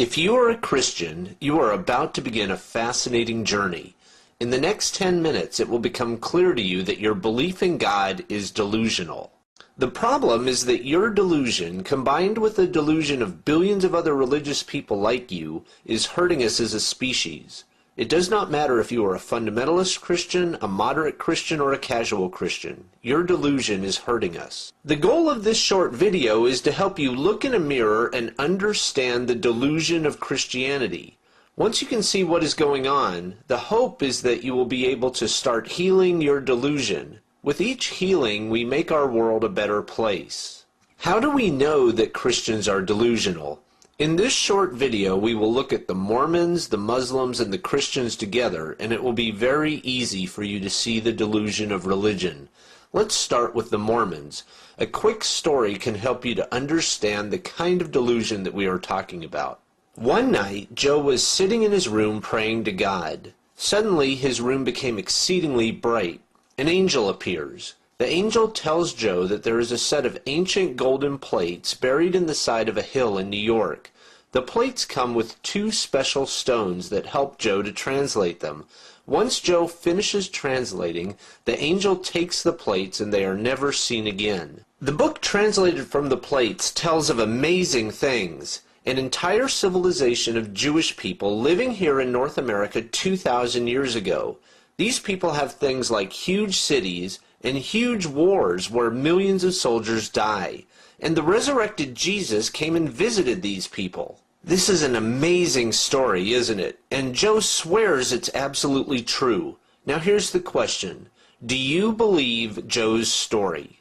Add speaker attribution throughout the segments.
Speaker 1: If you are a Christian, you are about to begin a fascinating journey. In the next 10 minutes, it will become clear to you that your belief in God is delusional. The problem is that your delusion, combined with the delusion of billions of other religious people like you, is hurting us as a species. It does not matter if you are a fundamentalist Christian, a moderate Christian, or a casual Christian. Your delusion is hurting us. The goal of this short video is to help you look in a mirror and understand the delusion of Christianity. Once you can see what is going on, the hope is that you will be able to start healing your delusion. With each healing, we make our world a better place. How do we know that Christians are delusional? In this short video, we will look at the Mormons, the Muslims, and the Christians together, and it will be very easy for you to see the delusion of religion. Let's start with the Mormons. A quick story can help you to understand the kind of delusion that we are talking about. One night, Joe was sitting in his room praying to God. Suddenly, his room became exceedingly bright. An angel appears. The angel tells Joe that there is a set of ancient golden plates buried in the side of a hill in New York. The plates come with two special stones that help Joe to translate them. Once Joe finishes translating, the angel takes the plates and they are never seen again. The book translated from the plates tells of amazing things. An entire civilization of Jewish people living here in North America 2,000 years ago. These people have things like huge cities and huge wars where millions of soldiers die. And the resurrected Jesus came and visited these people. This is an amazing story, isn't it? And Joe swears it's absolutely true. Now here's the question. Do you believe Joe's story?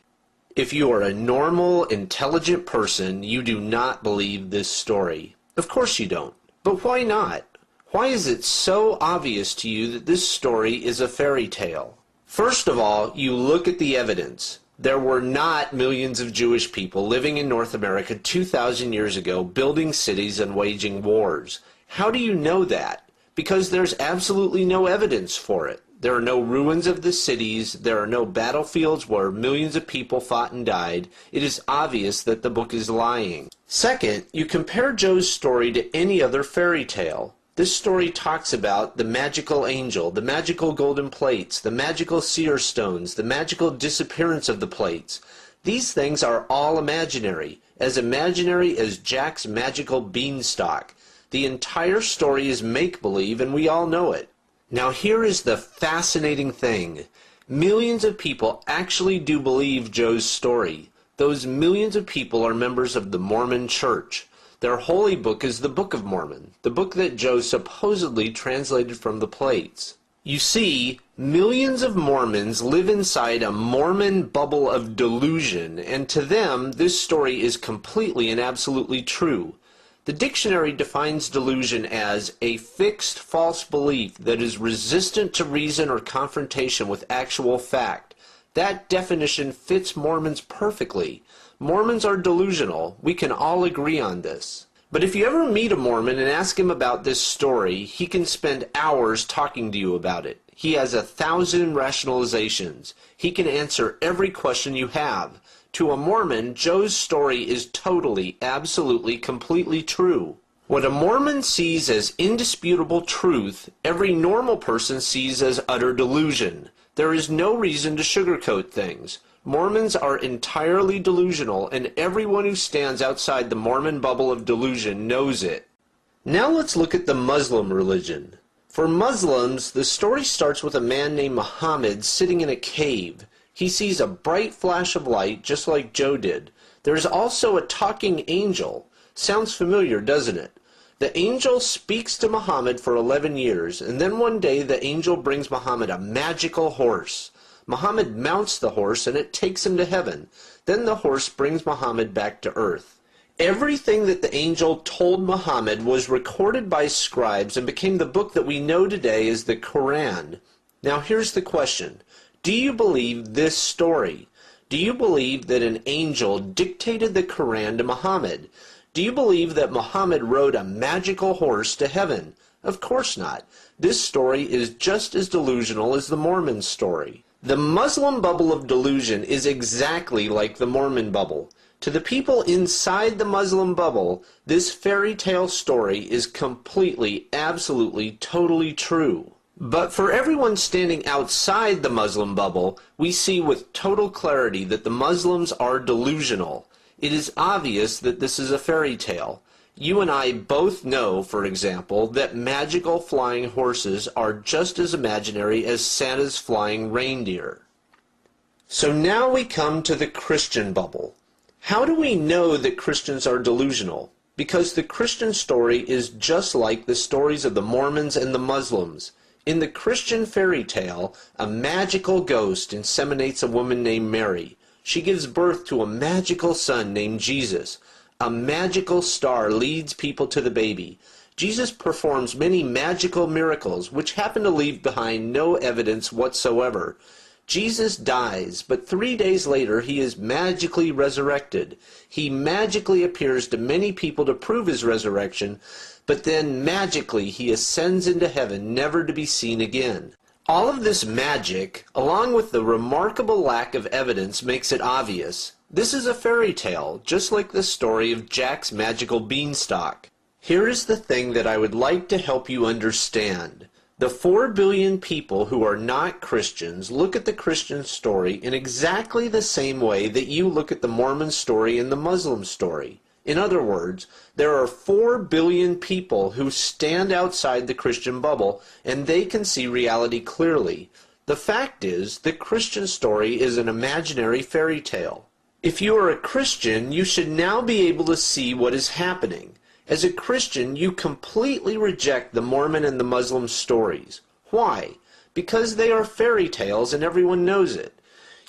Speaker 1: If you are a normal, intelligent person, you do not believe this story. Of course you don't. But why not? Why is it so obvious to you that this story is a fairy tale? First of all, you look at the evidence. There were not millions of Jewish people living in North America 2,000 years ago building cities and waging wars. How do you know that? Because there's absolutely no evidence for it. There are no ruins of the cities. There are no battlefields where millions of people fought and died. It is obvious that the book is lying. Second, you compare Joe's story to any other fairy tale. This story talks about the magical angel, the magical golden plates, the magical seer stones, the magical disappearance of the plates. These things are all imaginary as Jack's magical beanstalk. The entire story is make-believe and we all know it. Now here is the fascinating thing. Millions of people actually do believe Joe's story. Those millions of people are members of the Mormon Church. Their holy book is the Book of Mormon, the book that Joe supposedly translated from the plates. You see, millions of Mormons live inside a Mormon bubble of delusion, and to them, this story is completely and absolutely true. The dictionary defines delusion as a fixed false belief that is resistant to reason or confrontation with actual fact. That definition fits Mormons perfectly. Mormons are delusional. We can all agree on this. But if you ever meet a Mormon and ask him about this story, he can spend hours talking to you about it. He has 1,000 rationalizations. He can answer every question you have. To a Mormon, Joe's story is totally, absolutely, completely true. What a Mormon sees as indisputable truth, every normal person sees as utter delusion. There is no reason to sugarcoat things. Mormons are entirely delusional, and everyone who stands outside the Mormon bubble of delusion knows it. Now let's look at the Muslim religion. For Muslims, the story starts with a man named Muhammad sitting in a cave. He sees a bright flash of light, just like Joe did. There is also a talking angel. Sounds familiar, doesn't it? The angel speaks to Muhammad for 11 years, and then one day the angel brings Muhammad a magical horse. Muhammad mounts the horse and it takes him to heaven. Then the horse brings Muhammad back to earth. Everything that the angel told Muhammad was recorded by scribes and became the book that we know today as the Quran. Now here's the question. Do you believe this story? Do you believe that an angel dictated the Quran to Muhammad? Do you believe that Muhammad rode a magical horse to heaven? Of course not. This story is just as delusional as the Mormon story. The Muslim bubble of delusion is exactly like the Mormon bubble. To the people inside the Muslim bubble, this fairy tale story is completely, absolutely, totally true. But for everyone standing outside the Muslim bubble, we see with total clarity that the Muslims are delusional. It is obvious that this is a fairy tale. You and I both know, for example, that magical flying horses are just as imaginary as Santa's flying reindeer. So now we come to the Christian bubble. How do we know that Christians are delusional? Because the Christian story is just like the stories of the Mormons and the Muslims. In the Christian fairy tale, a magical ghost inseminates a woman named Mary. She gives birth to a magical son named Jesus. A magical star leads people to the baby. Jesus performs many magical miracles, which happen to leave behind no evidence whatsoever. Jesus dies, but 3 days later he is magically resurrected. He magically appears to many people to prove his resurrection, but then magically he ascends into heaven, never to be seen again. All of this magic, along with the remarkable lack of evidence, makes it obvious. This is a fairy tale, just like the story of Jack's magical beanstalk. Here is the thing that I would like to help you understand. The 4 billion people who are not Christians look at the Christian story in exactly the same way that you look at the Mormon story and the Muslim story. In other words, there are 4 billion people who stand outside the Christian bubble, and they can see reality clearly. The fact is, the Christian story is an imaginary fairy tale. If you are a Christian, you should now be able to see what is happening. As a Christian, you completely reject the Mormon and the Muslim stories. Why? Because they are fairy tales and everyone knows it.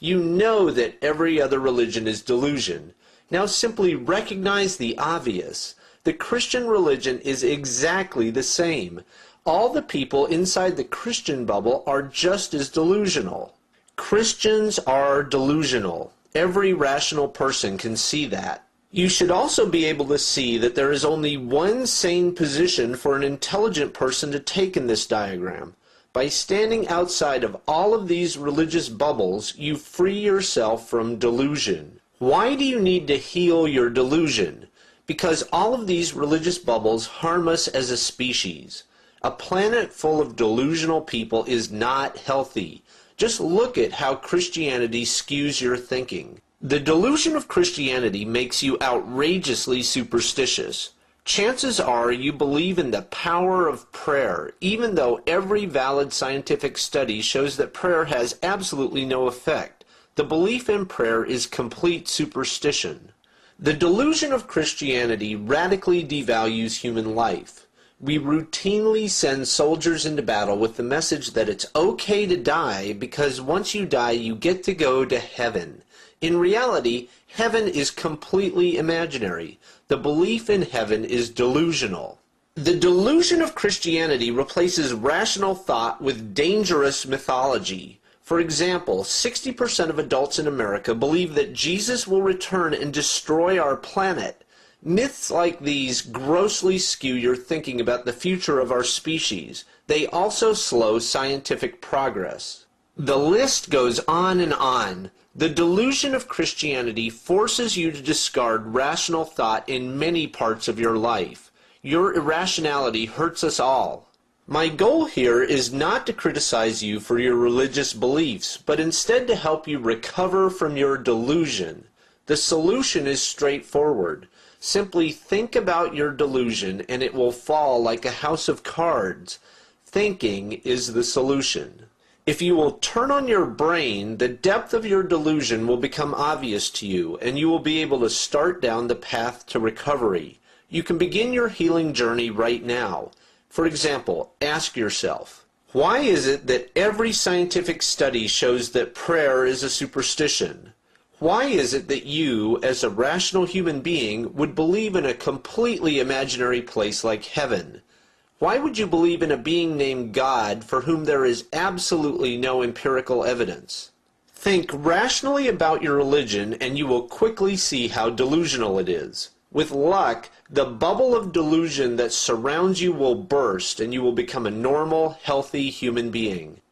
Speaker 1: You know that every other religion is delusion. Now simply recognize the obvious. The Christian religion is exactly the same. All the people inside the Christian bubble are just as delusional. Christians are delusional. Every rational person can see that. You should also be able to see that there is only one sane position for an intelligent person to take in this diagram. By standing outside of all of these religious bubbles, you free yourself from delusion. Why do you need to heal your delusion? Because all of these religious bubbles harm us as a species. A planet full of delusional people is not healthy. Just look at how Christianity skews your thinking. The delusion of Christianity makes you outrageously superstitious. Chances are you believe in the power of prayer, even though every valid scientific study shows that prayer has absolutely no effect. The belief in prayer is complete superstition. The delusion of Christianity radically devalues human life. We routinely send soldiers into battle with the message that it's okay to die because once you die you get to go to heaven. In reality, heaven is completely imaginary. The belief in heaven is delusional. The delusion of Christianity replaces rational thought with dangerous mythology. For example, 60% of adults in America believe that Jesus will return and destroy our planet. Myths like these grossly skew your thinking about the future of our species. They also slow scientific progress. The list goes on and on. The delusion of Christianity forces you to discard rational thought in many parts of your life. Your irrationality hurts us all. My goal here is not to criticize you for your religious beliefs, but instead to help you recover from your delusion. The solution is straightforward. Simply think about your delusion and it will fall like a house of cards. Thinking is the solution. If you will turn on your brain, the depth of your delusion will become obvious to you, and you will be able to start down the path to recovery. You can begin your healing journey right now. For example, ask yourself, why is it that every scientific study shows that prayer is a superstition? Why is it that you, as a rational human being, would believe in a completely imaginary place like heaven? Why would you believe in a being named God for whom there is absolutely no empirical evidence? Think rationally about your religion and you will quickly see how delusional it is. With luck, the bubble of delusion that surrounds you will burst and you will become a normal, healthy human being.